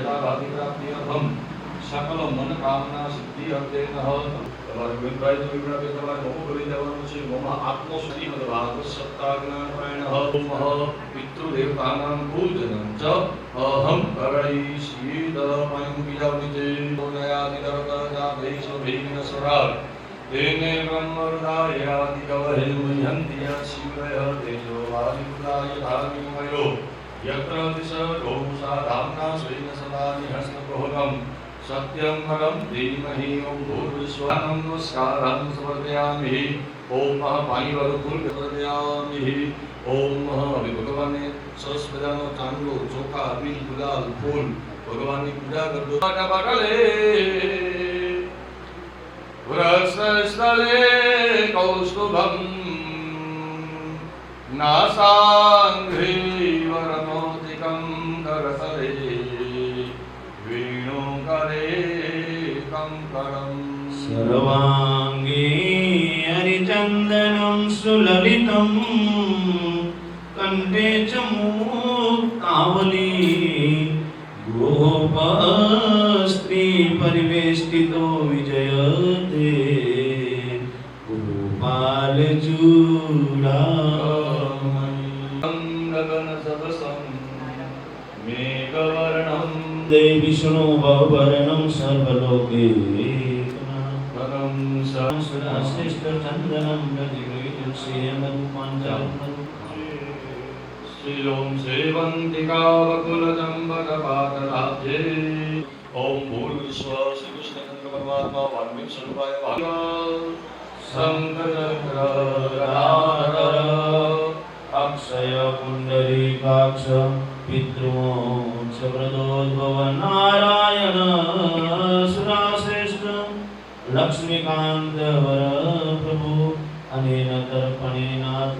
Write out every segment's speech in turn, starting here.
यथा भाति प्राप्त्यर्थम सकल मन कामना सिद्धि अर्थे नः તમારે ગોવિંદભાઈ તો વિવડા કે તમારે નમો કરી દેવાનું છે મમ આત્મશ્રી મદભાગ સત્તાજ્ઞાન પ્રાયણ ઓમ પિતૃ દેવતાનાં પૂજનં ચ અહં કરૈષીદ પયં વિજ્ઞાનિતે દયાદિદરત જાતેષ ભેગિન સરાર तेने ब्रह्मरुदायादि कवहिन्मयन्ति शिवय तेजो वायुदाय धार्मिमयो यत्र दिशो साधाम्ना स्वेन सदा निहस्तप्रोहम् सत्यं परं धीमहि ओं भूर्विश्वानं नमस्कारं समर्पयामि ओम पाणिवरफूल समर्पयामि ओम भगवान सरस्वतीनो चांदलो चोखा अबील गुलाल फूल भगवान की पूजा कर दो बाटले वृषस्थले कौस्तुभं नासाङ्घ्रि वरमौक्तिकं करतले वेणुकरे कंकणं सर्वाङ्गे हरिचन्दनं सुललितं कण्ठे च मुक्तावली गोपस्त्री परिवेष्टितो विजयते गोपाल गगन सदसं मेघवर्णं देवी विष्णु भववर्णं सर्वलोकेकनाथं श्रेष्ठ चन्दनं प्रतिगृहीतं श्रीमद् श्रीलों सेवन्तिका वकुलजम्बकपातराब्जे ओम भूर्विश्व श्रीकृष्णचन्द्र परमात्मा वाल्मीकि स्वरूपाय शङ्खचक्रधर अक्षय पुण्डरीकाक्ष पितृमोक्ष प्रदोद्भव नारायण सुराश्रेष्ठ लक्ष्मीकान्त वर प्रभु अनेन तर्पणेनाथ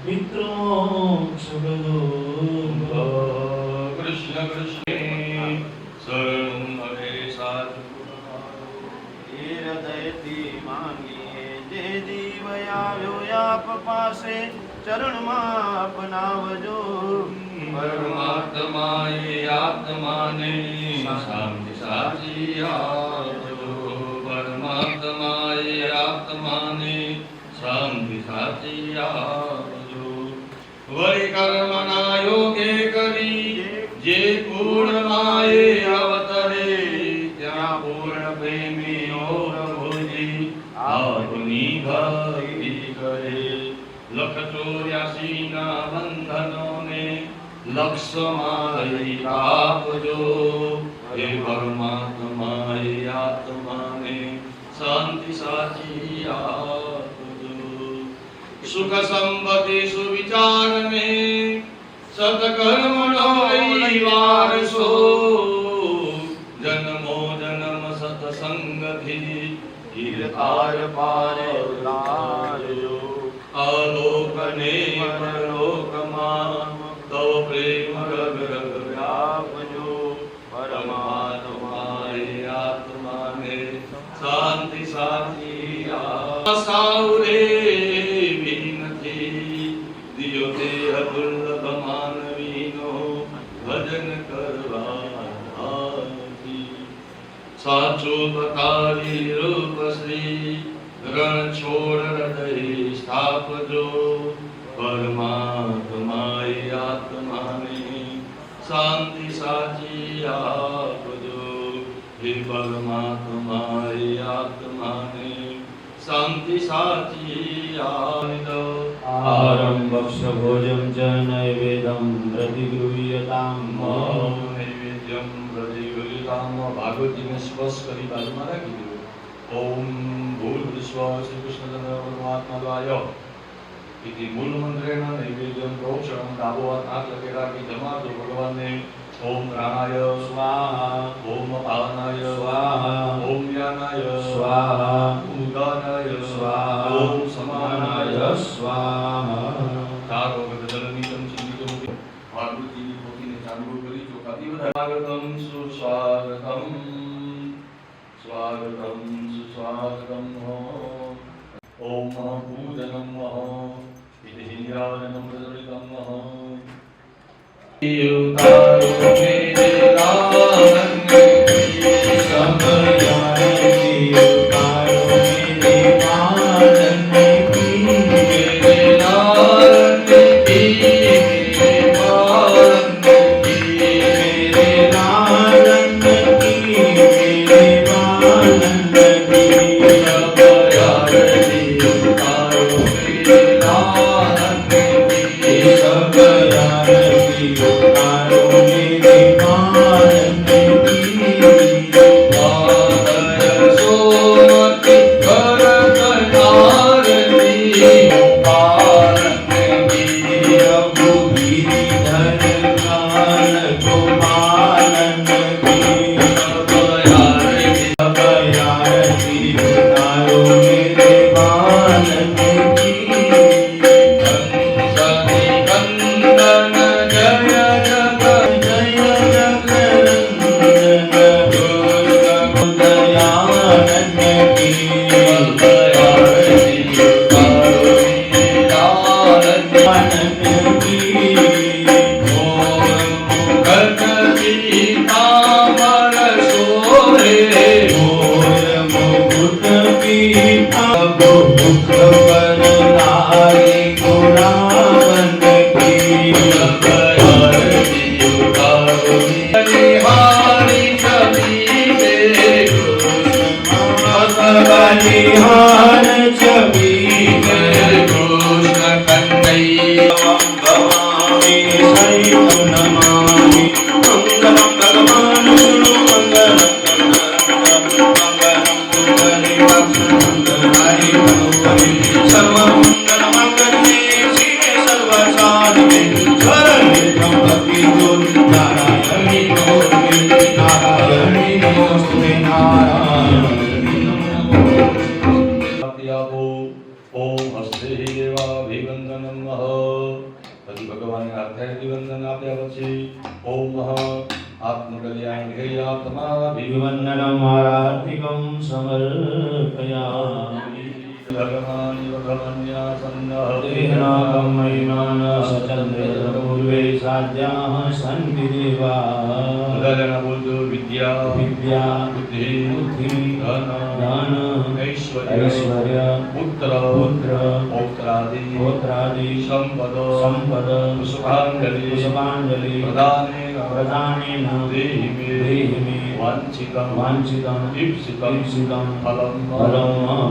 पितृमोक्ष प्रदोद्भव कृष्ण कृष्ण शरणं हरे साधु हृदयति मांगिए जे जीवयाव्यो याप पासे चरण मापनावजो परमात्माए आत्माने शांति साची आवजो परमात्माए आत्माने शांति साची आवजो वै कर्मना योगे करी जे पूर्ण माये अवतरे त्या पूर्ण प्रेमी और भोजी आपनी भक्ति करे लख 84 ना बंधनों ने लक्ष्य आपजो हे परमात्मा हे आत्मा ने शांति साची आपजो सुख संपत्ति सुविचार में सत्कर्मणो वारसो जन्मो जन्म सत्संगति कीर्तार पार लाजो आलोकने परलोकमा तव प्रेम रग रग व्यापजो परमात्मा हे आत्मा ने शांति साची आसाउरे विनती दियो देह दुर्लभ मानवीनो भजन करवा साचो पकारी रूप श्री रण छोड़ हृदय स्थापजो परमात्मा आत्मा ने शांति साची आपजो हे परमात्मा आत्मा ने शांति साची आपजो आरंभक्ष भोजं च नैवेद्यं प्रतिगृह्यताम् नैवेद्यं प्रतिगृह्यताम् भागवती में स्पर्श करी बाजूમાં રાખી દો ओम भूर्भुवस्व श्री कृष्णचन्द्र परमात्मा द्वारा इति मूल मंत्रेण नैवेद्यं प्रोक्षणं डाबो हाथ आग लगे राखी जमा दो भगवान ने ओम प्राणाय स्वाहा ओम पावनाय स्वाहा ओम ज्ञानाय स्वाहा ओम उदानाय स्वाहा ओम समानाय स्वाहा चारो गदलनीतम चिंतितम पार्वती की पोती ने चालू करी जो कति स्वागतम सुस्वागतम स्वागतम सुस्वागतम ओम पूजनम इति हिंद्रावनम प्रज्वलितम युतायो मेरे राम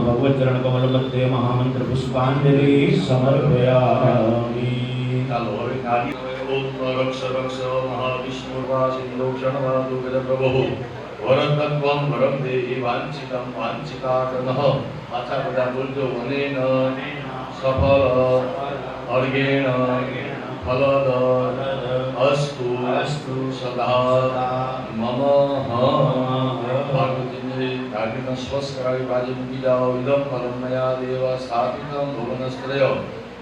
भगवच्चरण कमल मध्ये महामंत्र पुष्पांजलि समर्पयामि। ચાલો હવે નારી ઓમ રક્ષ રક્ષ મહાવિષ્ણુર્વા સિંધોક્ષણવાદુ ગજપ્રભો વરતત્વમ વરમ દેહી વાંછિતમ વાંછિતાકરણઃ આછા બધા બોલજો અનેન સફલ અર્ગેણ ફલદ અસ્તુ સદા મમ પાર્વતીને ધાર્મિક સ્વસ્થ કરાવી બાજુ મૂકી જાઓ ઇદમ ફલમ મયા દેવ સ્થાપિતમ ભુવનસ્ત્રય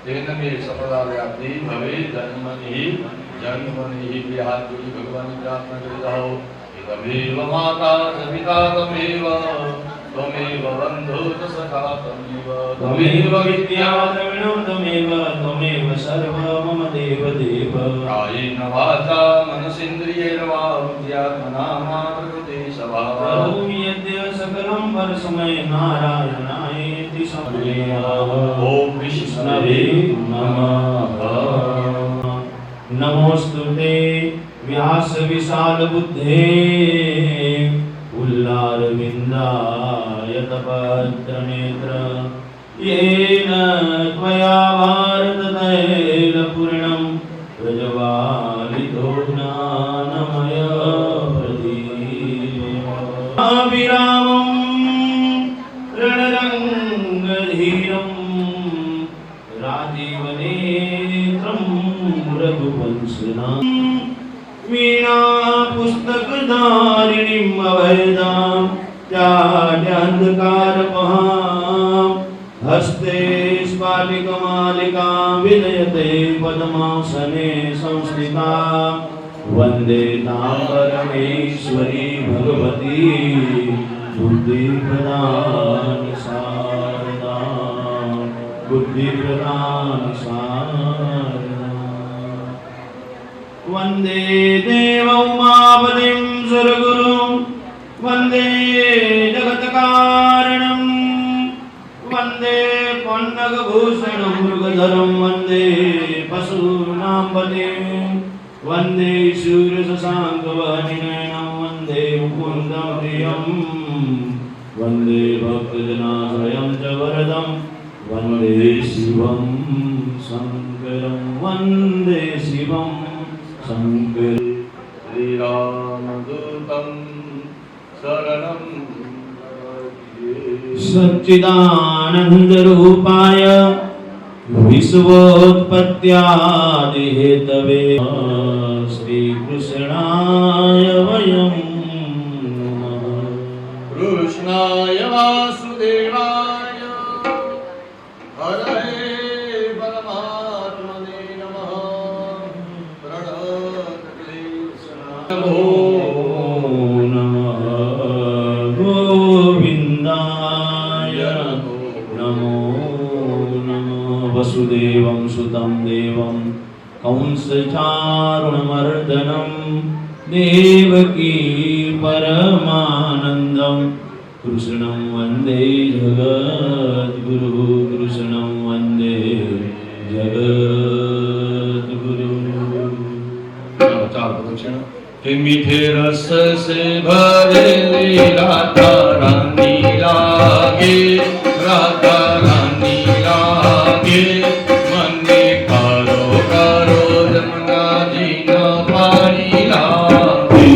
तेन मे सफलता व्याप्ति भवे जन्मनि भी हाथ जोड़ी भगवान की प्रार्थना कर जाओ तमेव माता च पिता तमेव त्वमेव बन्धु च सखा त्वमेव विद्या त्वमेव सर्व मम देव देव कायेन वाचा मनसेन्द्रियेण वा बुद्ध्यात्मना मा प्रकृते स्वभावः यद्य सकलं परस्मै नारायणायेति समर्पयामि। ओम विष्णवे नमः। नमोस्तुते व्यास विशाल बुद्धे उल्लारविन्दाय तपत्रनेत्र येन त्वया भारततैलपूर्णं प्रज्वालितो ज्ञानमय प्रदीप अविरामं रणरङ्गधीरं राजीवनेत्रं रघुवंशनां वीणा पुस्तकधारिणीम् अभयदां चाड्यान्धकारपहां हस्ते स्फालिकमालिकां विलयते पद्मासने संस्थिता वन्दे तां परमेश्वरी भगवती बुद्धिप्रदानि शारदां बुद्धिप्रदानि शारदां वन्दे देवौमापतिं सुरगुरुं वन्दे जगत्कारणं वन्दे पन्नगभूषणं मृगधरं वन्दे पशूनां पतिं वन्दे शूरशशाङ्कवाहिनीनं वन्दे मुकुन्दं प्रियं वन्दे भक्तजनाश्रयं च वरदं वन्दे शिवं शङ्करं वन्दे शिवं शङ्करं श्रीरामदूतं शरणं सच्चिदानन्दरूपाय विश्वोत्पत्त्यादिहेतवे श्रीकृष्णाय वयं नमः। कृष्णाय वासुदेवाय हरे परमात्मने नमः। प्रणतक्लेशनाशो नमः गोविन्दाय नमो नमः। वसुदेवं सुतं देवं कंसचारुणमर्दनं देवकी परमानन्दं कृष्णं वन्दे जगद्गुरु कृष्णं वन्दे जगद्गुरु। चार प्रदक्षिणा। कि मीठे रस से भरेली राधा रानी लागे, राधा रानी लागे, मन में कारो कारो जमुना जी न पानी लागे।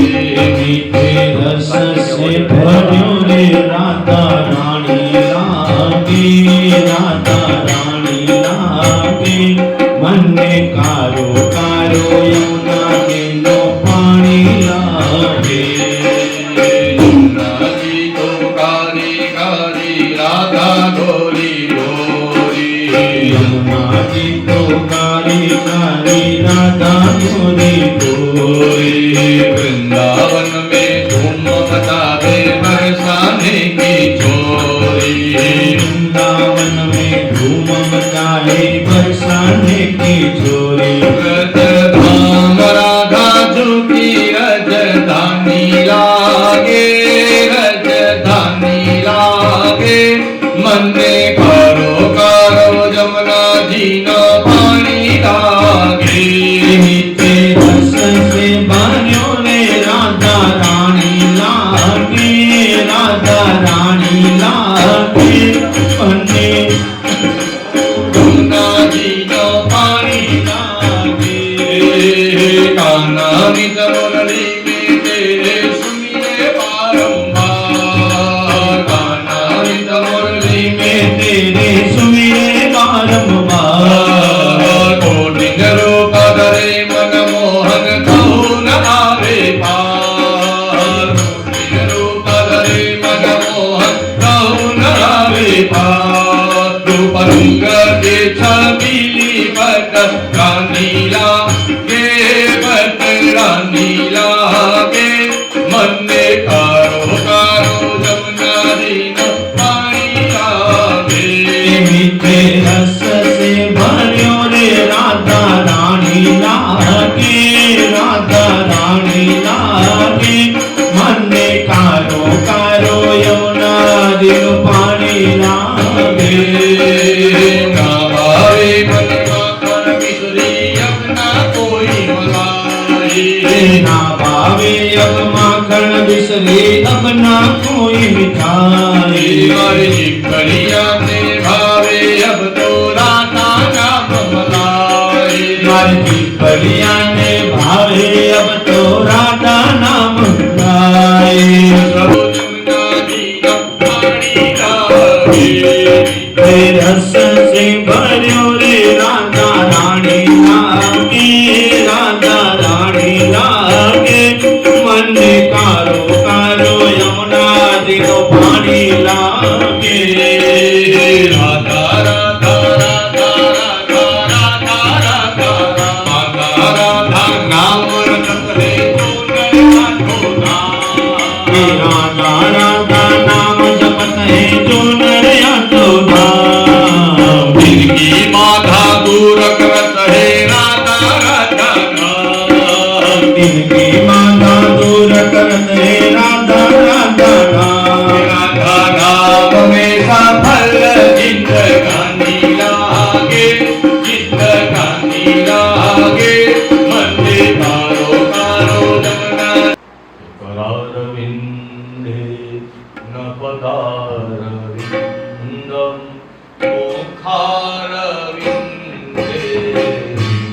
मीठे रस से भर्यो रे राधा रानी लागे, राधा रानी लागे, मन में कारो कारो यमुना के नो पानी लागे। यमुना जी तो कारी कारी राधा गोरी गोरी, यमुना जी तो कारी कारी राधा गोरी गोरी। वृंदावन में धूम मचावे बरसाने की चोरी, वृंदावन में धूम मचाए बरसाने की चोरी। रजधाम राधा जो की रजधानी लागे, रजधानी लागे, मन में कारो कारो जमुना जी न पानी लागे। मीठे रस से भर्यो रे राधा रानी लागे, राधा रानी लागे, पन्ने जमुना जी न पानी लागे। कान्हा निज मुरली में तेरे सुमिरे बारंबार, कान्हा निज मुरली में तेरे सुमिरे बारंबार। कोटिन रूप धरे मन मोहन कहु न आवे पार, कोटिन रूप धरे मन मोहन कहु न आवे पार। रूप रंग के छबीली बट रानी लागे, बट रानी लागे, मन में कारो कारो जमुना जी न पानी लागे। मीठे रस से भर्यो रे राधा रानी लागे, राधा रानी लागे, मन में कारो कारो यमुना जी नो पानी लागे। ना भावे मन माखन मिश्री अपना कोई मलाई, ना भावे अब माखन बिसरे अब ना कोई मिठाई। हमारी जिगरिया में भावे अब तो राधा नाम मलाई। मारी परिया ने भावे अब तो राधा नाम गाए। प्रभु जमुना जी का पानी लागे, रस से भर्यो रे राधा रानी लागे, राधा रानी लागे, मन कारो कारो यमुना जी नो पानी लागे। राधा राधा राधा राधा राधा राधा राधा राधा नाम रटत रे जो नर राधा राधा नाम जपत है जो नर आठो धाम। जिनकी बाधा दूर करत है राधा राधा नाम, इनकी माता दूर करत है राधा राधा नाम। राधा नाम में सफल जिंदगानी लागे, जिंदगानी लागे, मंदे कारो कारो जमुना। करारविंदे न पदारविंदम, मुखारविंदे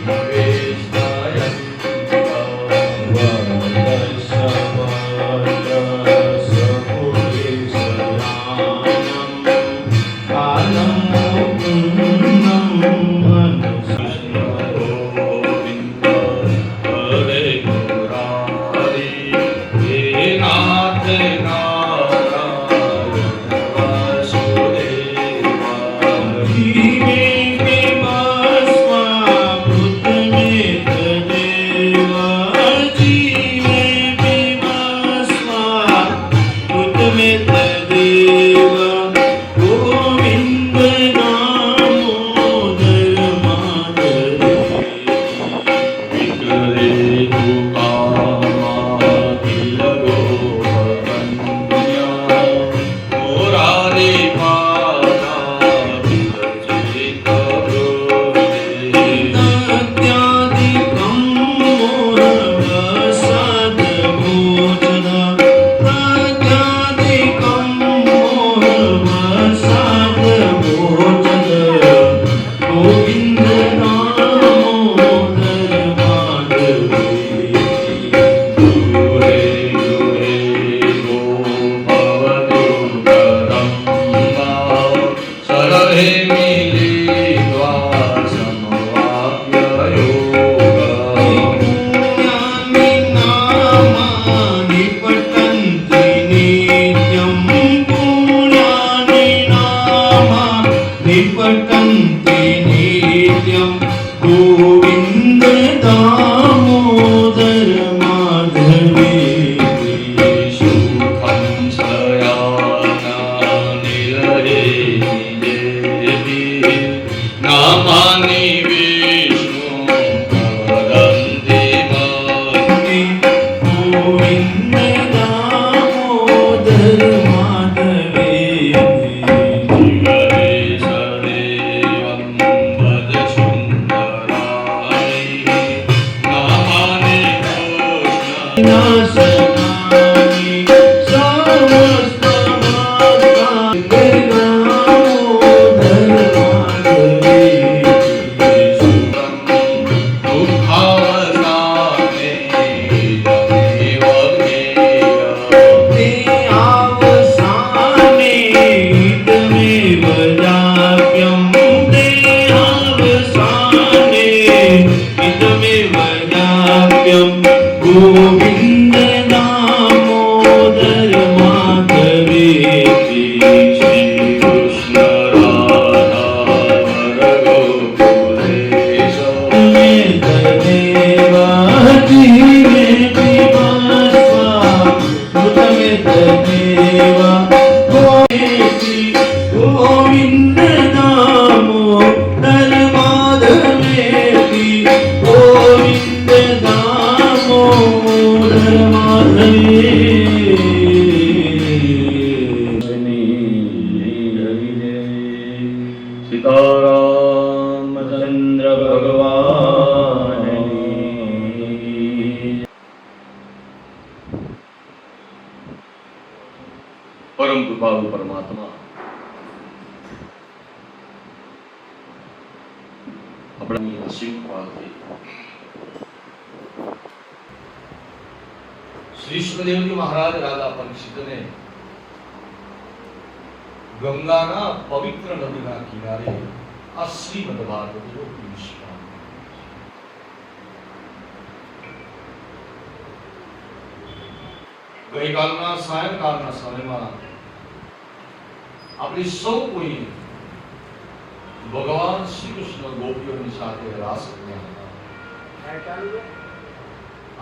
निवेशयन्तं। ગોવિંદ દામોદર માધવે સુખમ સયાના નિરહે નિજેતિ નામાની વિષ્ણુ વદંતિ મતિ. ગોવિંદ દામોદર માધવે હરે સદેવં વદ સુંદરાય નામાની કૃષ્ણ નાશનાની સમસ્ત ગોવિંદ દામોદર માધવે શ્રી કૃષ્ણ ગોવિંદ દામોદર માધવે ગોવિંદ દામોદર સીતારામચંદ્ર ભગવાન પરમ કૃપાળુ પરમાત્મા આપણી અસીમ કૃપાથી શ્રી સુખદેવજી મહારાજ રાજા પરીક્ષિતને ગંગાના પવિત્ર નદીના કિનારે આ શ્રીમદ ભાગવતનો ઉપદેશ ગઈકાલના સાયંકાળના સમયમાં આપણે સૌ કોઈ ભગવાન શ્રી કૃષ્ણ ગોપીઓની સાથે રાસ રમ્યા હતા.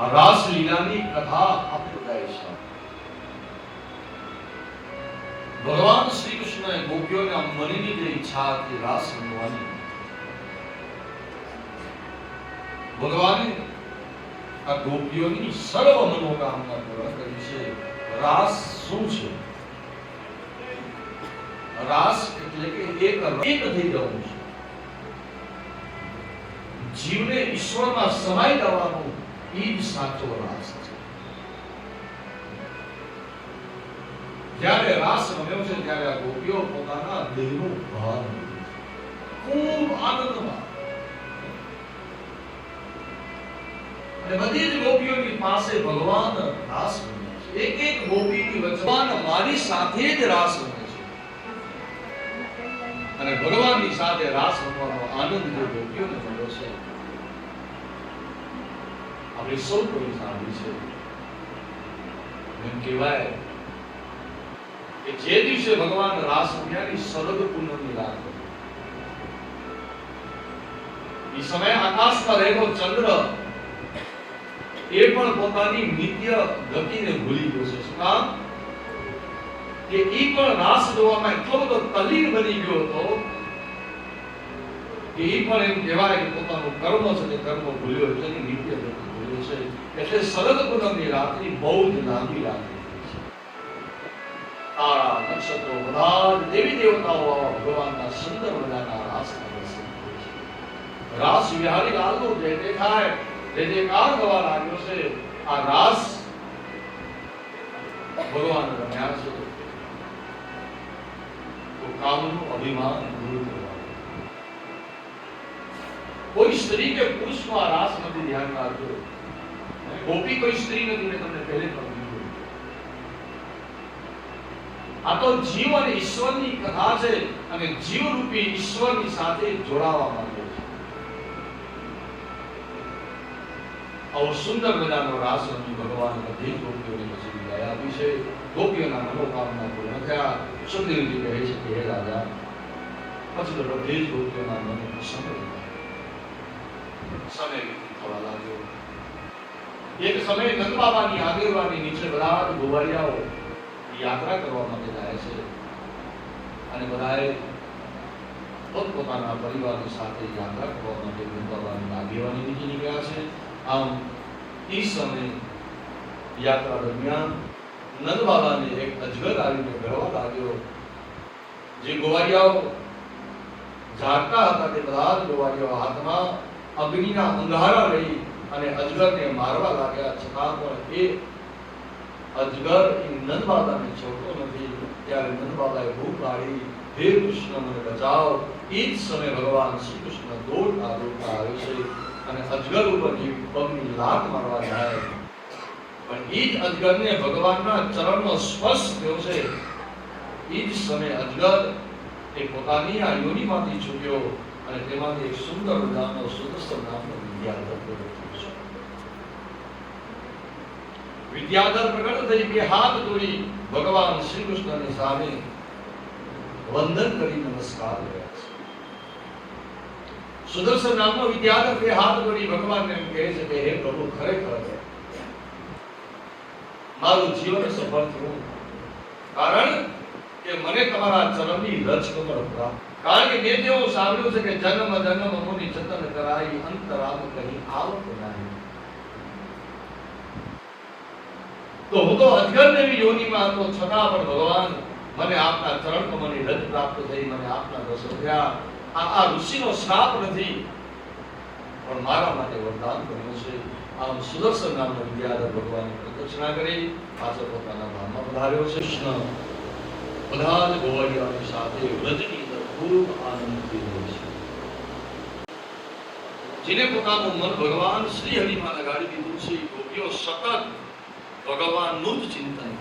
આ રાસ લીલાની કથા આપણે બધાએ છે. ભગવાન શ્રી કૃષ્ણએ ગોપીઓને આ મનની જે ઈચ્છા હતી રાસ રમવાની, ભગવાને આ ગોપીઓની સર્વ મનોકામના પૂર્ણ કરી છે. રાસ શું છે? રાસ એટલે કે એક થઈ જવું છે. જીવને ઈશ્વરમાં સમાઈ જવાનું એ જ સાચો રાસ છે. જ્યારે રાસ રમ્યો છે ત્યારે આ ગોપીઓ પોતાના દેહનું ભાન ખૂબ આનંદમાં, અને બધી જ ગોપીઓની પાસે ભગવાન રાસ રમે છે. એક એક ગોપીની વચ્ચે ભગવાન મારી સાથે જ રાસ રમે છે, અને ભગવાનની સાથે રાસ રમવાનો આનંદ જે ગોપીઓને મળ્યો છે આપણે સૌ કોઈ સાંભળી છે. એમ કહેવાય કે જે દિવસે ભગવાન રાસ રમ્યાની શરદ પૂનમની રાત હતી, એ સમયે આકાશમાં રહેલો ચંદ્ર એ પણ પોતાની નિત્ય ગતિને ભૂલી ગયો છે. શું કામ? કે એ પણ રાસ જોવામાં એટલો બધો તલ્લીન બની ગયો હતો કે એ પણ એમ કહેવાય કે પોતાનું કર્મ છે તે કર્મ ભૂલ્યો, એટલે નિત્ય ગતિ ભૂલ્યો છે. એટલે શરદ પૂનમની રાત્રિ બહુ જ લાંબી રાત્રિ છે. તારા નક્ષત્રો બધા દેવી દેવતાઓ ભગવાનના સુંદર મજાના રાસના દર્શન કરે છે. રાસ વિહારી લાલનો જે દેખાય જે કાર ગવા લાગ્યો છે. આ રાસ ભગવાન રમ્યા છે તો કામનું અભિમાન દૂર કરવાનું. કોઈ સ્ત્રી કે પુરુષનો આ રાસ નથી, ધ્યાન રાખજો. ગોપી કોઈ સ્ત્રી નથી, મેં તમને પહેલે પણ કીધું. આ તો જીવ અને ઈશ્વરની કથા છે, અને જીવરૂપી ઈશ્વરની સાથે જોડાવા માંગે છે. આવો સુંદર મજાનો રાસ રમી ભગવાન બધી ગોપીઓને પછી વિદાય આપી છે. ગોપીઓના મનોકામના પૂર્ણ થયા. સુખદેવજી કહે છે કે હે રાજા, પછી તો બધી જ ગોપીઓના મન પ્રસન્ન થયા. સમય થવા લાગ્યો. એક સમયે નંદ બાબાની આગેવાની નીચે બધા જ ગોવાળિયાઓ યાત્રા કરવા માટે જાય છે અને બધાએ પોતપોતાના પરિવારની સાથે યાત્રા કરવા માટે નંદ બાબાની આગેવાની નીચે નીકળ્યા છે. આમ એ સમયે યાત્રા દરમિયાન નંદ બાબાને એક અજગર આવીને ભરવા લાગ્યો. જે ગોવાળિયાઓ જાગતા હતા તે બધા જ ગોવાળિયાઓ હાથમાં અગ્નિના અંગારા લઈ અને અજગરને મારવા લાગ્યા. છતાં પણ એ અજગર નંદ બાબાને છોડતો નથી. ત્યારે નંદ બાબાએ ભૂખ પાડી, હે કૃષ્ણ મને બચાવ. એ જ સમયે ભગવાન શ્રી કૃષ્ણ દોડતા દોડતા આવે છે અને અજગર ઉપર પગની લાત મારવા જાય. પણ એ જ અજગરને ભગવાનના ચરણનો સ્પર્શ થયો છે. એ જ સમયે અજગર એ પોતાની આ યોનિમાંથી છૂટ્યો અને તેમાંથી એક સુંદર નામનો સુદર્શન નામનો વિદ્યાધર પ્રગટ થયો છે. વિદ્યાધર પ્રગટ થઈ બે હાથ જોડી ભગવાન શ્રી કૃષ્ણની સામે વંદન કરી નમસ્કાર કર્યા છે. સુદર્શન નામનો વિદ્યાધર બે હાથ જોડી ભગવાનને કહે છે કે હે પ્રભુ, ખરેખર મારું જીવન સફળ થયું, કારણ કે મને તમારા ચરણની રજ કમળ પ્રાપ્ત. કારણ કે મેં તેવું સાંભળ્યું છે કે જન્મ જન્મ મુનિ જતન કરાઈ, અંતરામ કહી આવત નહીં. તો હું તો અજગર દેવી યોનિમાં હતો, છતાં પણ ભગવાન મને આપના ચરણ કમળની રજ પ્રાપ્ત થઈ, મને આપના દર્શન થયા. આ ઋષિનો શ્રાપ નથી, પણ મારા માટે વરદાન બન્યું છે. આમ સુદર્શન નામનો વિદ્યાધર ભગવાનની પ્રદક્ષિણા કરી પાછળ પોતાના ધામમાં પધાર્યો છે. કૃષ્ણ બધા જ ગોવાળિયાઓની સાથે વ્રજની અંદર ખૂબ આનંદથી રહે છે. જેને પોતાનું મન ભગવાન શ્રી હરિમાં લગાડી દીધું છે, ગોપીઓ સતત ભગવાનનું જ ચિંતન,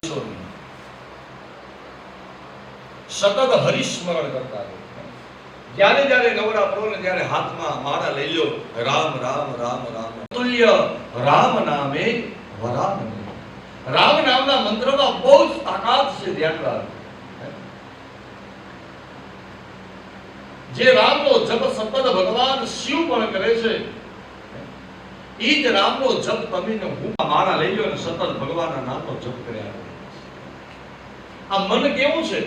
સતત હરિસ્મરણ કરતા રહે. જ્યારે જ્યારે નવરા પડો ને ત્યારે હાથમાં માળા લઈ લો, રામ રામ રામ રામ તુલ્ય રામ નામે વરામ. રામ નામના મંત્રમાં બહુ જ તાકાત છે. ધ્યાન રાખો, જે રામનો જપ સતત ભગવાન શિવ પણ કરે છે, એ જ રામનો જપ તમે ને હું માળા લઈ લો અને સતત ભગવાનના નામનો જપ કર્યા. આ મન કેવું છે?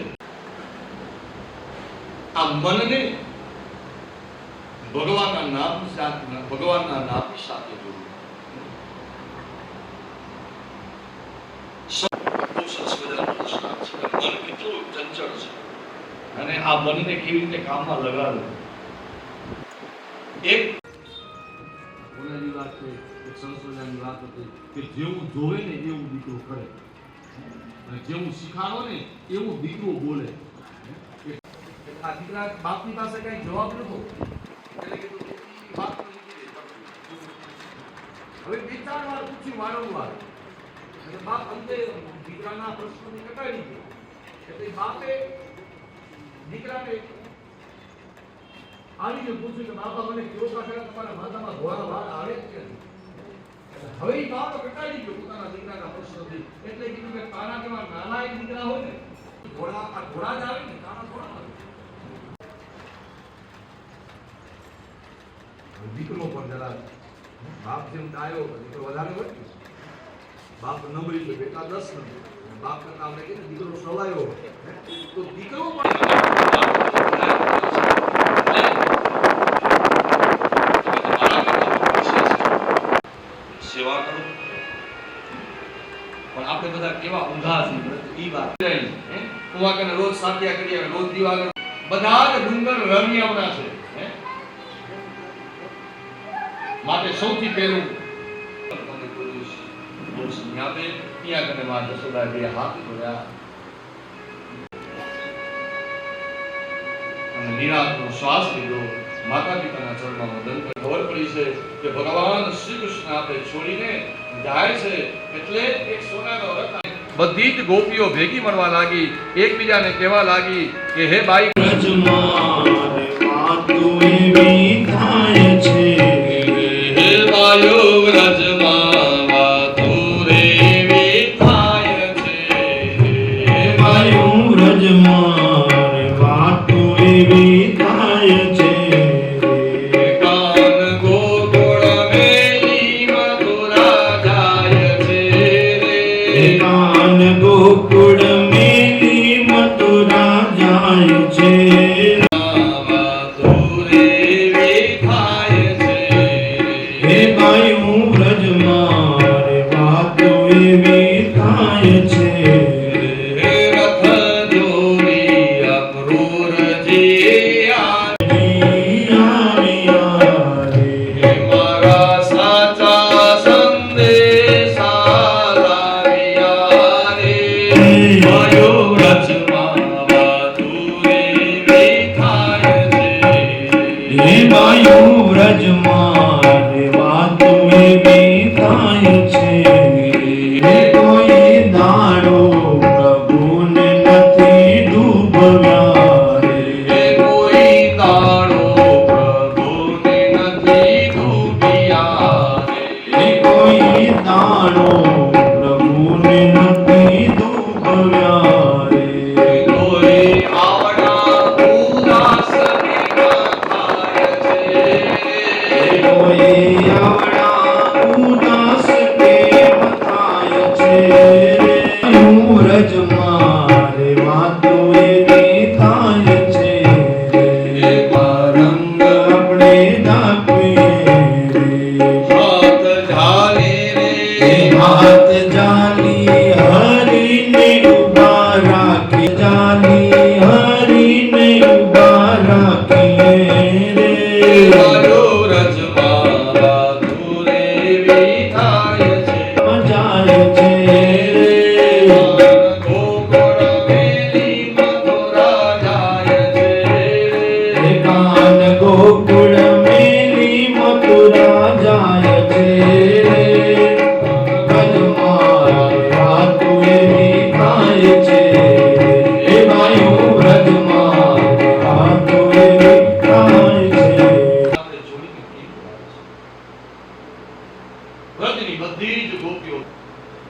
આ મનને ભગવાનના નામ સાથે જોડવું. મન કેટલું ચંચળ છે અને આ મનને કેવી રીતે કામમાં લગાડવું. એક ઓલાની વાત છે, એક સંસ્કૃતની વાત હતી કે જેવું જોવે ને એવું દીકરો કરે અને જેવું શીખાડો ને એવું દીકરો બોલે. આ દીકરા બાપની પાસે કઈ જવાબ નતો, એટલે કે બાપ હવે બે ચાર વાર પૂછ્યું વારંવાર, અને બાપ અંતે દીકરાના પ્રશ્નોને કટાડી ગયો. એટલે બાપે દીકરાને આવીને પૂછ્યું કે બાપા મને કેવો કાકા તમારા માથામાં ઘોડા વાળ આવે છે? હવે એ બાપ કટાડી ગયો પોતાના દીકરાના પ્રશ્નોથી. એટલે કીધું કે તારા કેવા નાના એક દીકરા હોય ને, ઘોડા જ આવે ને, તારા થોડા આવે. દીકરો પણ જરા બાપ જેમ ડાયો, દીકરો વધારે હોય. બાપ નબળી છે, બેટા 10 નંબર. બાપ કરતા આપણે કહીએ દીકરો સવાયો, તો દીકરો પણ સેવા કરો. પણ આપણે બધા કેવા ઊંધા છીએ, ઈ વાત ઉવા કને રોજ સાત્યા કરીએ, રોજ દીવા કરો. બધા જ ડુંગર રમ્યાવના છે. માટે સૌથી પહેલું હાથ જોડ્યા અને નિરાંતનો શ્વાસ લીધો. માતા પિતાના ચરણમાં વંદન કરી. ખબર પડી છે કે ભગવાન શ્રી કૃષ્ણ આપણે છોડીને જાય છે. એટલે એક સોનાનો રથ, બધી જ ગોપીઓ ભેગી મળવા લાગી, એકબીજાને કહેવા લાગી કે હે બાઈ, વ્રજમાં વાતો એવી થાય છે. વ્રજમાં વાતો એવી થાય છે. કાન ગોકુળ બાયું વ્રજમાં રે વાતો એવી થાય છે રથ જોડી અક્રૂરજી આવ્યા રે મારા સાચા સંદેશા લાવ્યા રે વાયો વ્રજમાં વાતો એવી થાય છે હે બાયું વ્રજમાં રે વાતો એવી થાય છે હે કોઈ દાડો પ્રભુને નથી ડૂબવ્યા રે એ કોઈ દાડો પ્રભુને નથી ડૂબ્યા હે કોઈ દાડો પ્રભુને નથી ડૂબવ્યા રે કોઈ આવડા ઉદાસની થાય છે કોઈ આવડા ઉદાસ કેમ થાય છે વ્રજમાં રે વાતો એવી થાય છે રંગ આપણે દાખવીએ હાથ ઝાલી રે રે હાથ જાલી હરીને ઉભા રાખી જાલી હરીને ઉભા રાખીએ રે વાયો વ્રજમાં વાતો એવી થાય છે જાય છે રે ગોકુળ મેલી મથુરા જાય છે કાન ગોકુળ મેલી મથુરા જાય છે વ્રજમાં વાતો એવી થાય છે હે ભાઈઓ વ્રજમાં વાતો એવી થાય છે આપણે જોડીને કેમ બોલાવે છે? વ્રતની બધી જ ગોપીઓ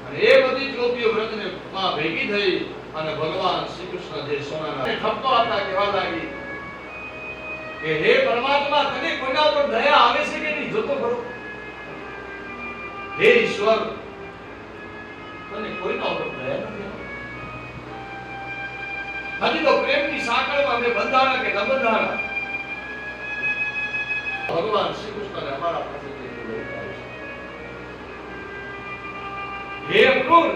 અને એ બધી જ ગોપીઓ વ્રતને માં ભેગી થઈ અને ભગવાન શ્રી કૃષ્ણ જે સોનાના ઠપકો આપતા કહેવા લાગી કે હે પરમાત્મા તને કોઈના ઉપર દયા આવે છે કે નહીં જોતો ખરો હે ઈશ્વર તને કોઈના ઉપર દયા નથી આવતી હજી તો પ્રેમની સાંકળમાં મેં બંધાણા કે ન બંધાણા ભગવાન શ્રી કૃષ્ણને અમારા પાસેથી લઈ જાય છે હે અક્રૂર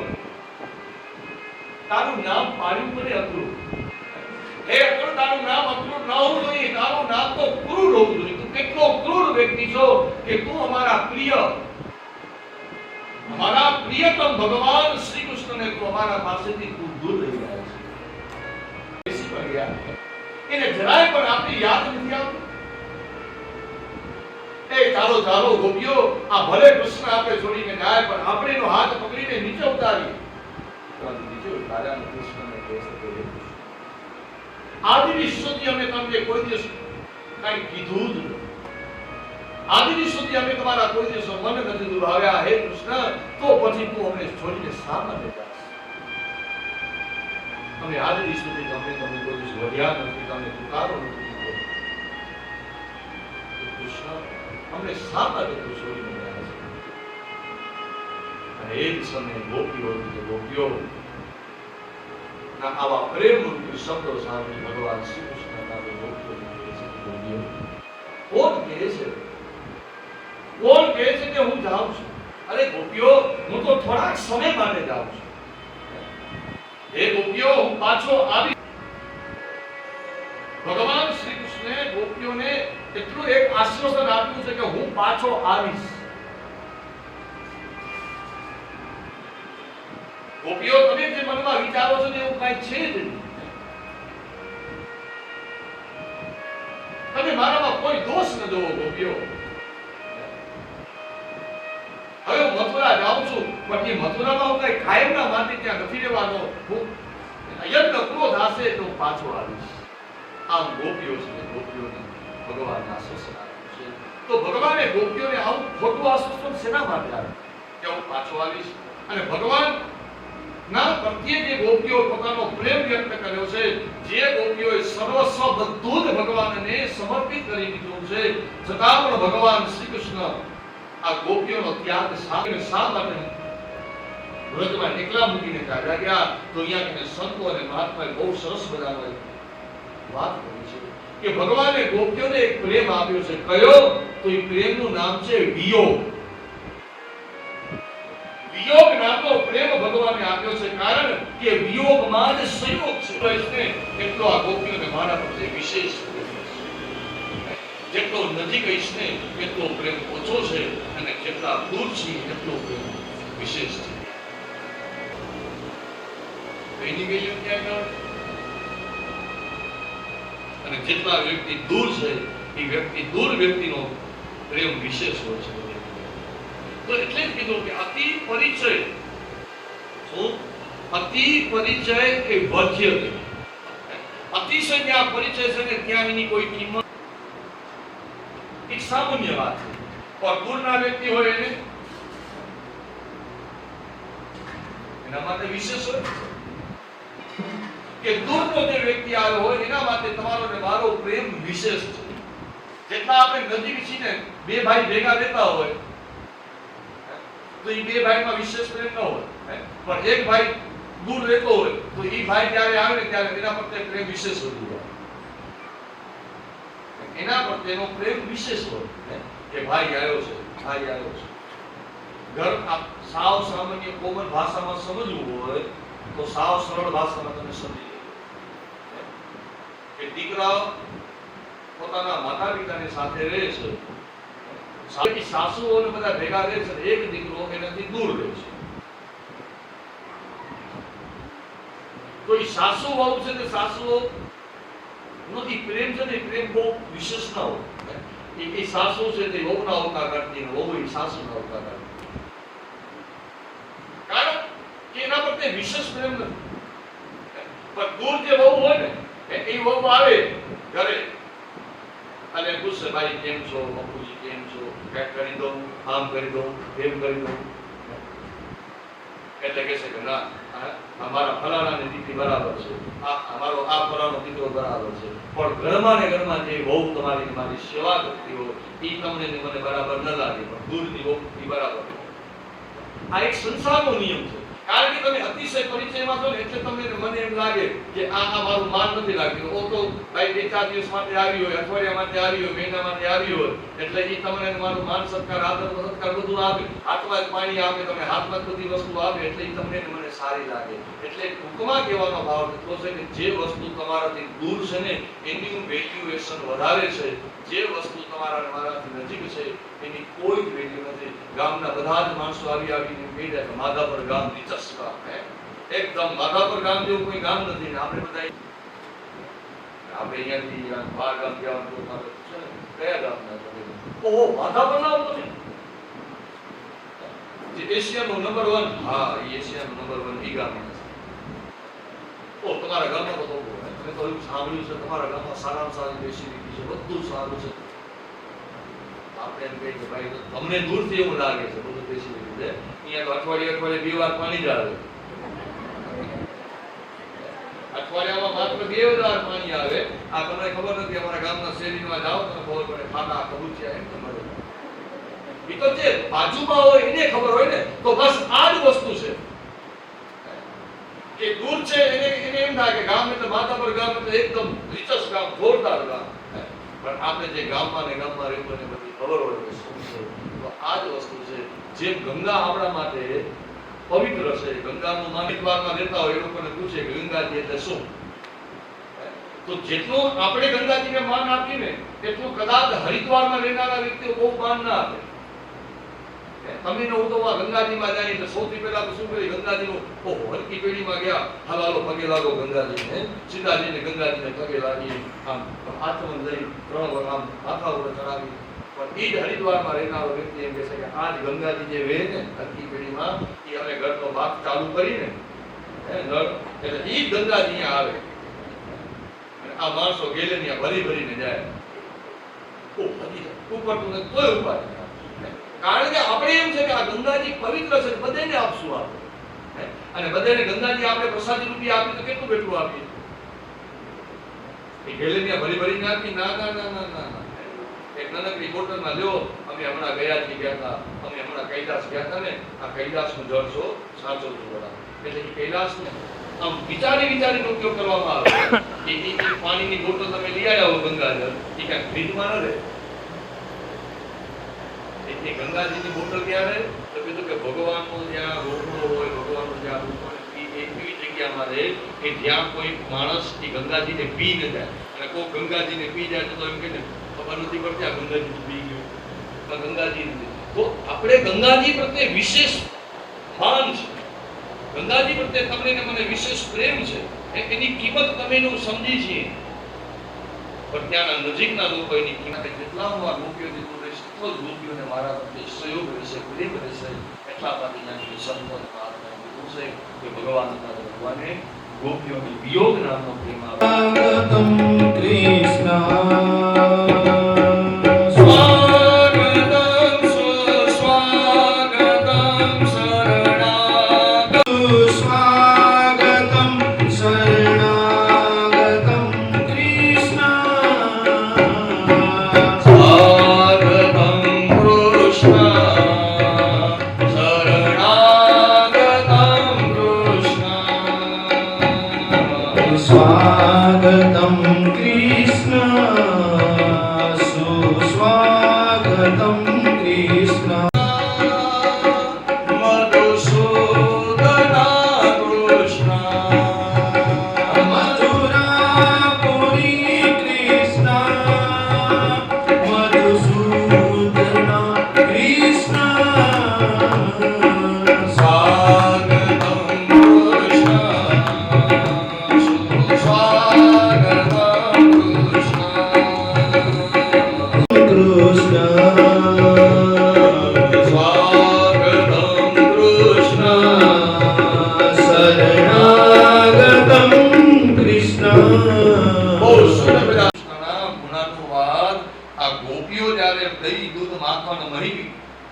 તારું નામ પાડ્યું મને અક્રૂર હે અક્રૂર તારું નામ અક્રૂર ન હોવું જોઈએ તારું નામ તો ક્રૂર હોવું જોઈએ તું કેટલો ક્રૂર વ્યક્તિ છો કે તું અમારા પ્રિયતમ ભગવાન શ્રી કૃષ્ણને તું અમારા પાસેથી તું દૂર લઈ જાય છે બેસી પડ્યા એને જરાય પણ આપણી યાદ નથી આવતી એ ચાલો ચાલો ગોપીઓ આ ભલે કૃષ્ણ આપણે છોડીને જાય પણ આપણે એનો હાથ પકડીને નીચે ઉતારીએ પરંતુ નીચે ઉતાર્યા કૃષ્ણને કહે છે કે હે કૃષ્ણ, આદિ સુધી અમે તમને કોઈ દિવસ કઈ કીધું જ નથી. આદિ સુધી અમે તમારા કોઈ દિવસ મન નથી દુરાવ્યા હે કૃષ્ણ તો પછી તું અમને છોડીને શા માટે જાશ? અમે આદિ સુધી તમને કોઈ દિવસ વધ્યા નથી તમને પુકારો નથી કીધો. કૃષ્ણ અમને શા માટે તું છોડીને ગયા છે? અને એ જ સમયે ગોપીઓ ના આવા પ્રેમ રૂપી શબ્દો સાંભળી ભગવાન શ્રી કૃષ્ણ પાસે ગોપીઓને કહે છે કે ગોપીઓ, કોણ કહે છે કે હું જાઉં છું? અરે ગોપીઓ, હું તો થોડાક સમય માટે જાઉં છું. હે ગોપીઓ, હું પાછો આવી. ભગવાન શ્રી કૃષ્ણે ગોપીઓને એટલું એક આશ્વાસન આપ્યું છે કે હું પાછો આવીશ. ગોપીઓ, તમે જે મનમાં વિચારો છો તે એવું કાંઈ છે જ નહીં. તમે મારામાં કોઈ દોષ ન જોવો ગોપીઓ. હવે હું મથુરા જાઉં છું પણ એ મથુરામાં હું કઈ કાયમના માટે ત્યાં નથી રહેવાનો. હું યજ્ઞ ક્રોધ હશે તો પાછો આવીશ. આમ ગોપીઓ છે ગોપીઓને ભગવાનના આશ્વાસન આપ્યું છે. તો ભગવાને ગોપીઓને આવું ખોટું આશ્વાસન શેના માટે આપ્યું કે હું પાછો આવીશ? અને ભગવાન ના પ્રત્યે જે ગોપીઓ પોતાનો પ્રેમ વ્યક્ત કર્યો છે, જે ગોપીઓએ સર્વસ્વ બધું જ ભગવાનને સમર્પિત કરી દીધું છે, છતાં પણ ભગવાન શ્રી કૃષ્ણ આ ગોપીઓનો ત્યાગ શા માટે વ્રતમાં એકલા મૂકીને ચાલ્યા ગયા? તો અહીંયા સંતો અને મહાત્માએ બહુ સરસ મજાનો વાત કરી છે કે ભગવાને ગોપીઓને એક પ્રેમ આપ્યો છે. કયો? તો એ પ્રેમનું નામ છે વિયોગ. વિયોગ નામનો પ્રેમ ભગવાને આપ્યો છે, કારણ કે વિયોગમાં જ સંયોગ છે. વૈષ્ણવ એટલો આ ગોપીઓને મારા પ્રત્યે વિશેષ પ્રેમ છે. જેટલો નજીક હઈશ ને એટલો પ્રેમ ઓછો છે, અને જેટલા દૂર છે એટલો પ્રેમ વિશેષ છે. એની વેલ્યુ ક્યાં આવે? અને જેટલા વ્યક્તિ દૂર છે એ વ્યક્તિ દૂર વ્યક્તિનો પ્રેમ વિશેષ હોય છે. તો એટલે જ કીધું કે અતિ પરિચય, શું? અતિ પરિચય એ વધ્ય છે. અતિશય જ્યાં પરિચય છે ને ત્યાં એની કોઈ કિંમત. એક સામાન્ય વાત છે, પણ દૂરના વ્યક્તિ હોય એને એના માટે વિશેષ હોય કે દૂરનો જે વ્યક્તિ આવ્યો હોય એના માટે તમારો ને મારો પ્રેમ વિશેષ છે. જેટલા આપણે નજીક છીએ, બે ભાઈ ભેગા રહેતા હોય તો એ બે ભાઈમાં વિશેષ પ્રેમ ન હોય, પણ એક ભાઈ દૂર રહેતો હોય તો એ ભાઈ જ્યારે આવે ને ત્યારે એના પ્રત્યે પ્રેમ વિશેષ વધી જાય. એના પ્રત્યેનો પ્રેમ વિશેષ હોય કે ભાઈ આવ્યો છે, ભાઈ આવ્યો છે. ઘર સાવ સામાન્ય કોમન ભાષામાં સમજવું હોય તો સાવ સરળ ભાષામાં તમે સમજી લો કે દીકરા પોતાના માતા પિતાની સાથે રહે છે, સાસુઓને બધા ભેગા રહે છે, એક દીકરો એનાથી દૂર રહે છે. તો એ સાસુ વહુ છે ને સાસુઓ નો એ પ્રેમ છે ને એ પ્રેમ બહુ વિશેષ ના હોય. એ સાસુ છે તે વહુના અવતાર કાઢતી ને વહુ એ સાસુના અવતાર કાઢતી. કારણ કે એના પ્રત્યે વિશેષ પ્રેમ નથી. પણ દૂર જે વહુ હોય ને એ વહુ આવે ઘરે અને પૂછે ભાઈ કેમ છો, બાપુજી કેમ છો, કંઈક કરી દઉં, આમ કરી દઉં, એમ કરી દઉં. એટલે કહે છે કે ના, અમારા ફલાણાની દીકરી બરાબર છે, અમારો આ ફલાણો દીકરો બરાબર છે, પણ ઘરમાં ને ઘરમાં જે વહુ તમારી મારી સેવા કરતી હોય એ તમને ને મને બરાબર ન લાગે, પણ દૂરની વહુ એ બરાબર. આ એક સંસારનો નિયમ છે. કારણ કે તમે અતિશય પરિચયમાં છો ને એટલે તમને મને એમ લાગે કે આ મારું માન નથી લાગતું. ઓ તો ભાઈ 2-4 દિવસ માટે આવી હોય, અઠવાડિયા માટે આવી હોય, મહિના માટે આવી હોય, એટલે એ તમને મારું માન સત્કાર આદર સત્કાર બધું આપે, હાથમાં પાણી આપે, તમે હાથમાં બધી વસ્તુ આપે, એટલે એ તમને મને સારી લાગે. એટલે ટૂંકમાં કહેવાનો ભાવ એટલો છે કે જે વસ્તુ તમારાથી દૂર છે ને એની વેલ્યુએશન વધારે છે, જે વસ્તુ તમારા મારાથી નજીક છે એની કોઈ વેલ્યુ નથી. ગામના બધા જ માણસો આવીને કહી દે કે માધાપર ગામ નીચસ ગામ, એકદમ માધાપર ગામ જેવું કોઈ ગામ નથી. ને આપણે બધા અહીંયાથી બહાર ગામ જવાનું તો કયા ગામના છો? ઓહો, માધાપર નામ તો જે એશિયાનું નંબર 1, હા એ એશિયાનું નંબર 1 ઈ ગામ છે. ઓ તમારા ગામમાં તો મેં તો એવું સાંભળ્યું છે તમારા ગામમાં સારામાં સારી ફેસિલિટી છે, બધું સારું છે. આપણે એમ કહીએ કે ભાઈ અમને દૂરથી એવું લાગે છે બધું ફેસિલિટી છે. અહીંયા તો અઠવાડિયે 2 વાર પાણી જ આવે, અઠવાડિયામાં માત્ર 2 વાર પાણી આવે. આ તમને ખબર નથી, અમારા ગામના શેરીમાં જાઓ તો ખબર પડે, ખાતા કબૂચિયા એમ તમારે એ તો જે બાજુમાં હોય એને ખબર હોય ને. તો બસ આ જ વસ્તુ છે કે દૂર છે એને એમ થાય કે ગામ એટલે માધાપર ગામ એટલે એકદમ રીચસ ગામ, જોરદાર ગામ. પણ આપણે જે ગામમાં ને ગામમાં રહેતો ને બધી ખબર હોય કે શું છે. તો આ જ વસ્તુ છે. જેમ ગંગા આપણા માટે પવિત્ર છે, ગંગાનું માનિકવારમાં રહેતા હોય એ લોકોને પૂછે કે ગંગાજી એટલે શું, તો જેટલું આપણે ગંગાજીને માન આપીને એટલું કદાચ હરિદ્વારમાં રહેનારા વ્યક્તિઓ બહુ માન ના આપે. તમે હું તો ગંગાજીમાં જાય એટલે સૌથી પહેલા તો શું કરી, ગંગાજીનું ઓહો હરકી પેઢીમાં ગયા, હાલો પગે લાગો ગંગાજીને, સીતાજીને ગંગાજીને પગે લાગી, આમ આચમન લઈ 3 વાર આમ માથા ઉપર ચડાવી. પણ એ જ હરિદ્વારમાં રહેનારો વ્યક્તિ એમ કહે છે કે આ જ ગંગાજી જે વહે ને હરકી પેઢીમાં એ અમે ઘરનો બાપ ચાલુ કરીને નળ એટલે એ જ ગંગાજી અહીંયા આવે અને આ માણસો ગેલે ત્યાં ભરીને જાય. ઓ હજી ઉપર તું કોઈ ઉપાય. કારણ કે આપણે એમ છે કે આ ગંગાજી પવિત્ર છે, બધાને આપશું આપણે, અને બધાને ગંગાજી આપણે પ્રસાદી રૂપી આપી તો કેટલું બેઠું આપીએ? એ ગેલેરિયા ભરી નાખી? ના ના ના ના ના. એક નાનકડી બોટલમાં લ્યો, અમે હમણાં ગયાથી ગયા હતા, અમે હમણાં કૈલાસ ગયા હતા ને, આ કૈલાસનું જળ છો સાચો છો બરાબર. એટલે એ કૈલાસનું આમ વિચારીને ઉપયોગ કરવામાં આવે. એ પાણીની બોટલ તમે લઈ આવ્યા હો ગંગાજળ, એ ક્યાંક ફ્રીજમાં ન રહે. એ ગંગાજીની બોટલ ક્યાં રહે? તો કીધું કે ભગવાનનો જ્યાં રોકડો હોય, ભગવાનનો જ્યાં રૂપ હોય, એ એવી જગ્યામાં રહે કે જ્યાં કોઈ માણસ એ ગંગાજીને પી ન જાય. અને કોઈ ગંગાજીને પી જાય તો એમ કે ખબર નથી પડતી આ ગંગાજી પી ગયું, ગંગાજી નથી. તો આપણે ગંગાજી પ્રત્યે વિશેષ માન છે, ગંગાજી પ્રત્યે તમને ને મને વિશેષ પ્રેમ છે, એની કિંમત તમે સમજી છીએ. પણ ત્યાંના નજીકના લોકો એની કિંમત જેટલા હું આ ગોપીઓથી દૂર રહીશ એટલો જ ગોપીઓને મારા પ્રત્યે સહયોગ રહેશે, પ્રેમ રહેશે. એટલા માટે ત્યાંની સંતો અને મહાત્માએ કીધું છે કે ભગવાન હતા તો ભગવાને ગોપીઓની વિયોગ નામનો પ્રેમ આવે. કૃષ્ણ સ્વાગતમ કૃષ્ણ સુસ્વાગતમ કૃષ્ણ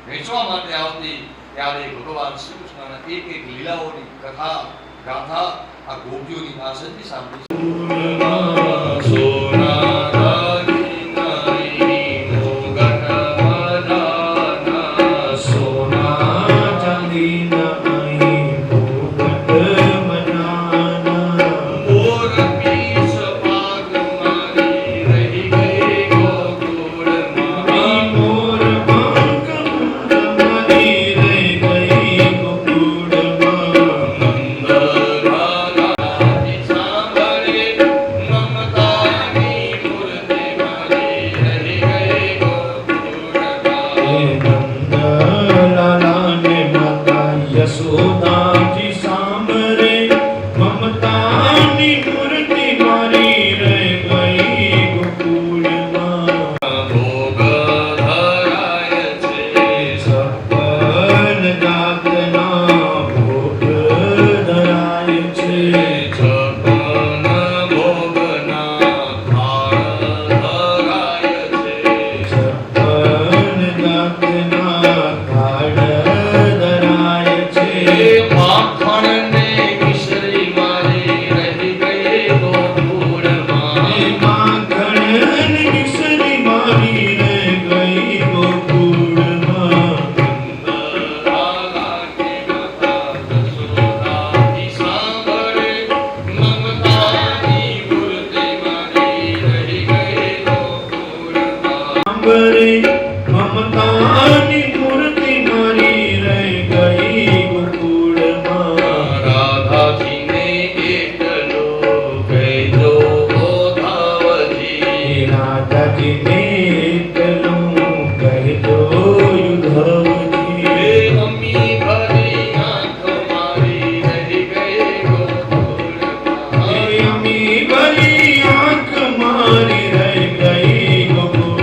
વેચવા માટે આવતી ત્યારે ભગવાન શ્રી કૃષ્ણના એક લીલાઓની કથા ગાથા આ ગોપીઓની પાસેથી સાંભળી. મમતાની મૂર્તિ મારી રહી ગઈ ગોકુળમાં. રાધાજીને એકલો કહેજો ગોધાવજી, રાધાજીને એકલો કહેજો યુધવજી. અમી ભરી આંખ મારી રહી ગઈ ગોકુળમાં, અમી ભરી આંખ મારી રહી ગઈ ગોકુળમાં.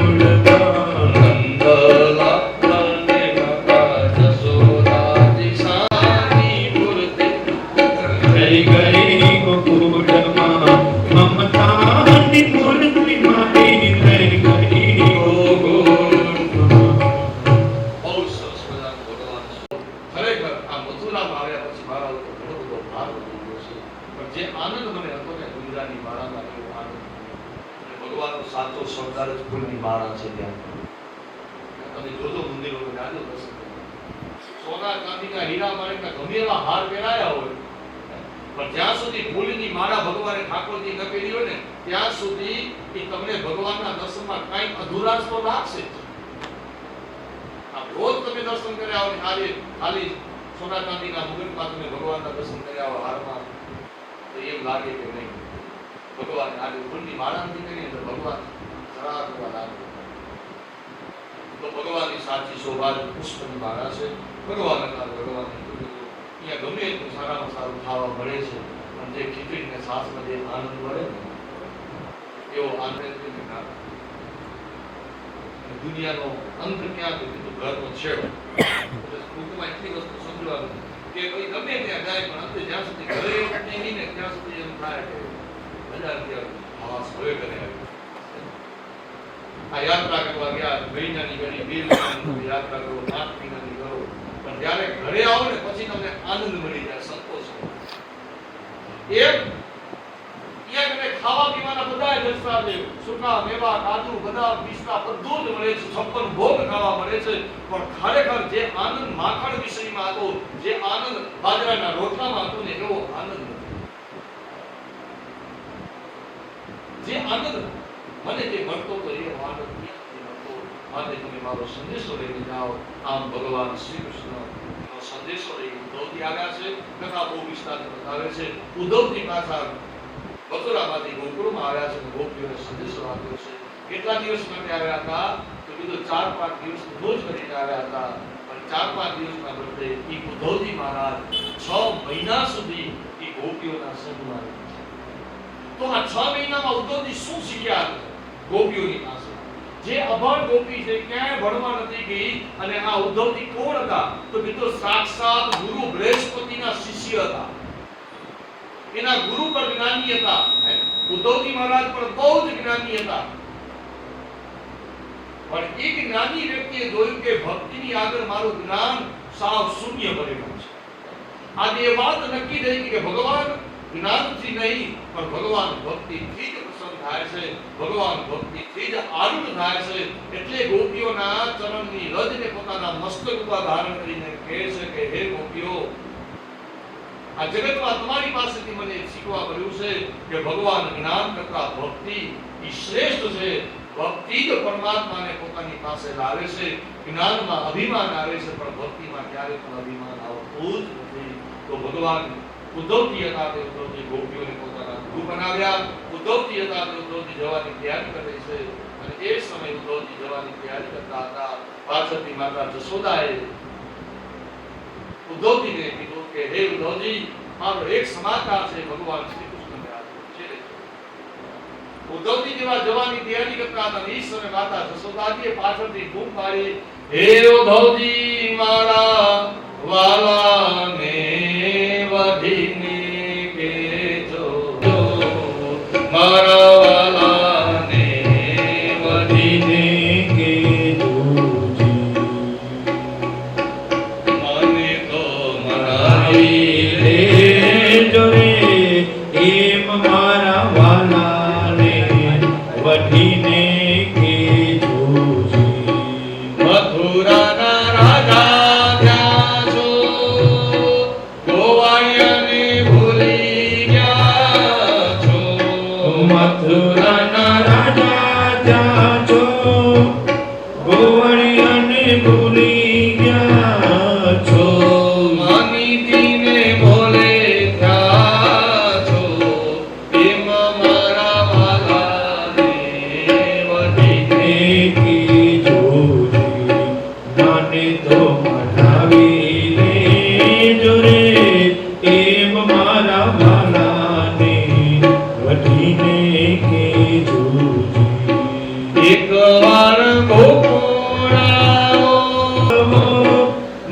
મમતાની મૂર્તિ મારી રહી ગઈ ગોકુળમાં. બહુ સરસ મજાનું ભગવાન છે. ખરેખર આ મથુરામાં આવ્યા પછી મારા ઉપર ઘણો બધો ભાર વધી ગયો છે. પણ જે આનંદ મને હતો ને ગુંજરાની માળામાં એવો આનંદ. અને ભગવાનનો સાચો શબ્દ જ ફૂલની માળા છે ત્યાં. તમે જોજો મંદિરો જાજો દર્શન કરો. સોના ચાંદીના હીરા માણેકના ગમે એવા હાર પહેરાયા હોય, પણ જ્યાં સુધી ફૂલની માળા ભગવાને ઠાકોરજી ન પહેરી હોય ને ત્યાં સુધી એ તમને ભગવાનના દર્શનમાં કાંઈક અધૂરાશ તો લાગશે જ. રોજ તમે દર્શન કર્યા આવો ખાલી સોના ચાંદીના મુગટમાં તમે ભગવાનના દર્શન કર્યા આવો હારમાં, તો એમ લાગે કે નહીં ભગવાન આજે ફૂલની માળા નથી કરી તો ભગવાન સરાહ કરવા લાગે. તો ભગવાનની સાચી શોભા પુષ્પની માળા છે. ભગવાન અહીંયા ગમે એટલું સારામાં સારું ખાવા મળે છે, પણ જે ખીચડીને છાશમાં જે આનંદ મળે ને એવો આનંદ ના. દુનિયાનો અંત ક્યાં છે? તો ઘરનો છેડો. ટૂંકમાં એટલી વસ્તુ સમજવાનું કે કોઈ ગમે ત્યાં જાય પણ અંતે જ્યાં સુધી ઘરે નહીં ને ત્યાં સુધી એમ થાય કે હજાર હાસ હવે ઘરે આવી. આ યાત્રા કરવા ગયા મહિનાની ઘડી 2 મહિનાની યાત્રા કરો, 5 મહિનાની કરો, પણ જ્યારે ઘરે આવો ને પછી તમને આનંદ મળી જાય, સંતોષ મળે. તમે ખાવા પીવાના બધા જલસા છે, સુકા મેવા કાજુ બદામ પિસ્તા બધું જ મળે છે, 56 ભોગ ખાવા મળે છે, પણ ખરેખર જે આનંદ માખણ વિષયમાં હતો, જે આનંદ બાજરાના રોટલામાં હતો ને એવો આનંદ નથી. જે આનંદ મને જે મળતો હતો એ આનંદ નથી મળતો. માટે તમે મારો સંદેશો લઈને જાઓ. આમ ભગવાન શ્રી કૃષ્ણ સંદેશો લઈને ઉદ્ધવજી આવ્યા છે. કથા બહુ વિસ્તારથી બતાવે છે. ઉદ્ધવજી પાછા મથુરામાંથી ગોકુળમાં આવ્યા છે, ગોપીઓને સંદેશો આપ્યો છે. કેટલા દિવસ માટે આવ્યા હતા? તો કીધું 4-5 દિવસ રોજ કરીને આવ્યા હતા. પણ 4-5 દિવસના બદલે એ ઉદ્ધવજી મહારાજ 6 મહિના સુધી એ ગોપીઓના સંગમાં રહ્યા. તો આ 6 મહિનામાં ઉદ્ધવજી શું શીખ્યા ગોપીઓની પાસે? જે અભણ ગોપી છે, ક્યાંય ભણવા નથી ગઈ, અને આ ઉદ્ધવજી કોણ હતા? તો કીધું સાક્ષાત ગુરુ બૃહસ્પતિના શિષ્ય હતા. એના ગુરુ પર જ્ઞાની હતા. ઉદ્ધવજી મહારાજ પણ બહુ જ જ્ઞાની હતા. પણ એક જ્ઞાની વ્યક્તિએ જોયું કે ભક્તિની આગળ મારું જ્ઞાન સાવ શૂન્ય બનેલું છે. આજે એ વાત નક્કી થઈ કે ભગવાન જ્ઞાનથી નહીં પણ ભગવાન ભક્તિથી જ પ્રસન્ન થાય છે, ભગવાન ભક્તિથી જ આરૂઢ થાય છે. એટલે ગોપીઓના ચરણની રજને પોતાના મસ્તક ઉપર ધારણ કરીને કહે છે કે હે ગોપીઓ, આ જગતમાં તમારી પાસેથી મને શીખવા મળ્યું છે કે ભગવાન જ્ઞાન કરતા ભક્તિ એ શ્રેષ્ઠ છે. ભક્તિ જ પરમાત્માને પોતાની પાસે લાવે છે. જ્ઞાનમાં અભિમાન આવે છે પણ ભક્તિમાં ક્યારે પણ અભિમાન આવતું જ નથી. તો ભગવાન ઉદ્ધવજી હતા તે ઉદ્ધવજી ગોપીઓને પોતાના ગુરુ બનાવ્યા. ઉદ્ધવજી હતા તે ઉદ્ધવજી જવાની તૈયારી કરે છે, અને એ સમયે ઉદ્ધવજી જવાની તૈયારી કરતા હતા. પાછળથી માતા જશોદાએ ઉદ્ધવજીને કીધું કે હે ઉદ્ધવજી, મારો એક સમાચાર છે, ભગવાન શ્રી કૃષ્ણને આપ્યો છે. ઉદ્ધવજી જેવા જવાની તૈયારી કરતા હતા. એ સમયે માતા જશોદાજીએ પાછળથી બૂમ પાડી, હે ઉદ્ધવજી મારા વાલાને વધીને કેજો, મારા વાલાને વધીને કેજો, મને તો મનાવી લેજો રે એમ મારા વાલાને વધીને કેજો. મથુરાના રાજા ત્યાં છો, ગોવાળિયાને ભૂલી ગયા છો. મથુરાના રાજા ત્યાં છો, ગોવાળિયાને ભૂલી ગયા છો. માનીતીને ભોલે થયા છો, એમ મારા વાલાને વધીને કીજો મને તો મનાવી લેજો રે એમ મારા વાલાને વધીને કીજો. એક વાર ગોકુળાઓ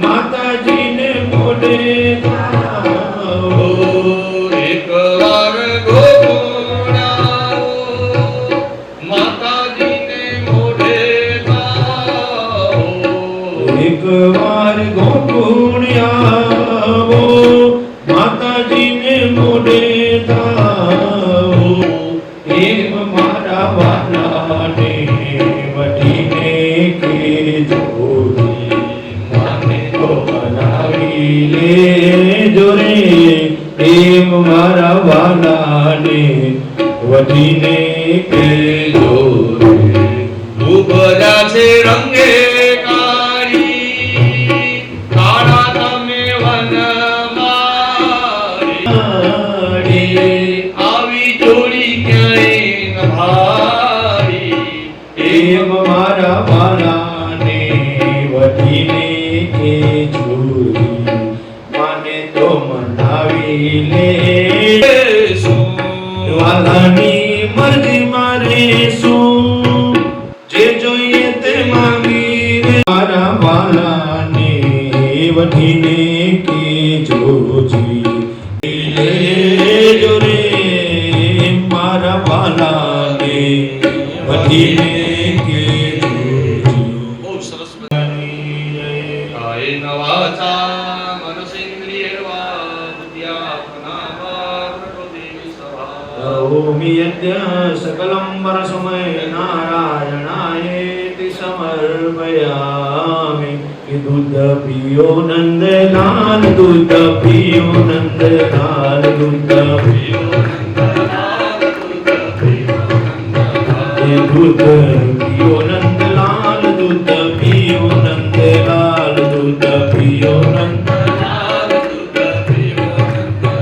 માતાજીને મોઢે થાઓ. એક વાર ગોકુળાઓ માતાજીને મોઢે થાઓ. એક વાર ગોકુળ આવો માતાજીને મોઢે થાઓ. એમ મારા વાલાને વધીને કેજો, મને તો બનાવી લેજો રે એમ મારા વાલાને વધીને કહેજો રે. ઉભરા છે રંગે કાળી, કાળા તમે વનમાળી, આવી જોડી ક્યાંય ન ભાળી. એમ મારા વાલાને વધીને કહેજો રે. માને તો મનાવી લે, વાલાની મરજી મારે શું, જે જોઈએ તે માંગી રે. મારા વાલાને વધીને કહેજો જી. લેજો રે મારા વાલાને વધીને કહેજો જી. બહુ સરસ કાયેન વાચા મનસેન્દ્રિયર્વા બુદ્ધ્યાત્મના પ્રકૃતિ વિસવા. ઓમિ યજ્ઞ સકલં પરસ્મૈ નારાયણાયેતિ સમર્પયામિ. કે દૂધ પીઓ નંદલાલ, દૂધ પીઓ નંદલાલ, દૂધ પીઓ નંદલાલ, દૂધ પીઓ નંદલાલ, દૂધ પીઓ નંદલાલ, દૂધ પીઓ નંદલાલ, દૂધ પીઓ નંદલાલ.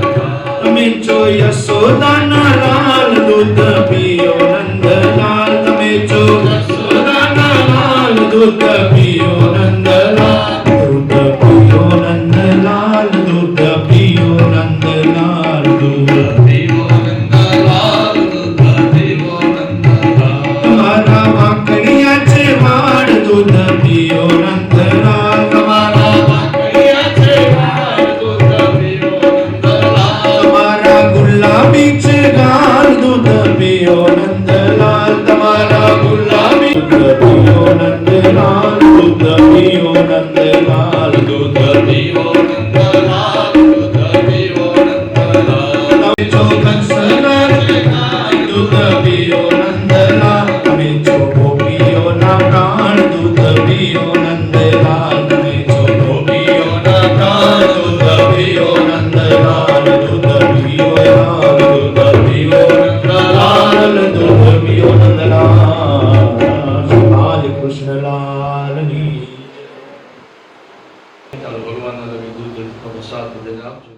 તમે છો યશોદાના લાલ, દૂધ પીઓ નંદલાલ. તમે છો યશોદાના લાલ, દૂધ પીઓ નંદલાલ, દૂધ પીઓ નંદલાલ, દૂધ પીઓ નંદલાલ, દૂધ દેવો નંદલાલ, દૂધ દેવો નંદલાલ. તમારા વાંકડિયા છે વાળ, દૂધ પીઓ નંદલાલ. તમારા વાંકડિયા છે વાળ, દૂધ પીઓ નંદલાલ. તમારા ગુલાબી છે ગાલ, દૂધ પીઓ નંદલાલ. તમારા ગુલાબી દૂધ પીઓ નંદલાલ, દૂધ પીઓ નંદલાલ, દૂધ દેવો નંદલાલ, દૂધ દેવો નંદલાલ. તમે છો કંસના ગાય, દૂધ પીઓ નંદલાલ. તમે છો ગોપીઓના પ્રાણ, દૂધ પીઓ નંદલાલ. તમે છો ગોપીઓના પ્રાણ, દૂધ પીઓ નંદલાલ, દૂધ પીઓ લાલ, દૂધ પીઓ નંદલાલ, દૂધ પીઓ નંદલાલ. બાલ કૃષ્ણલાલની. ચાલો ભગવાનના તમે દૂધ પ્રસાદ બધાને આપજો.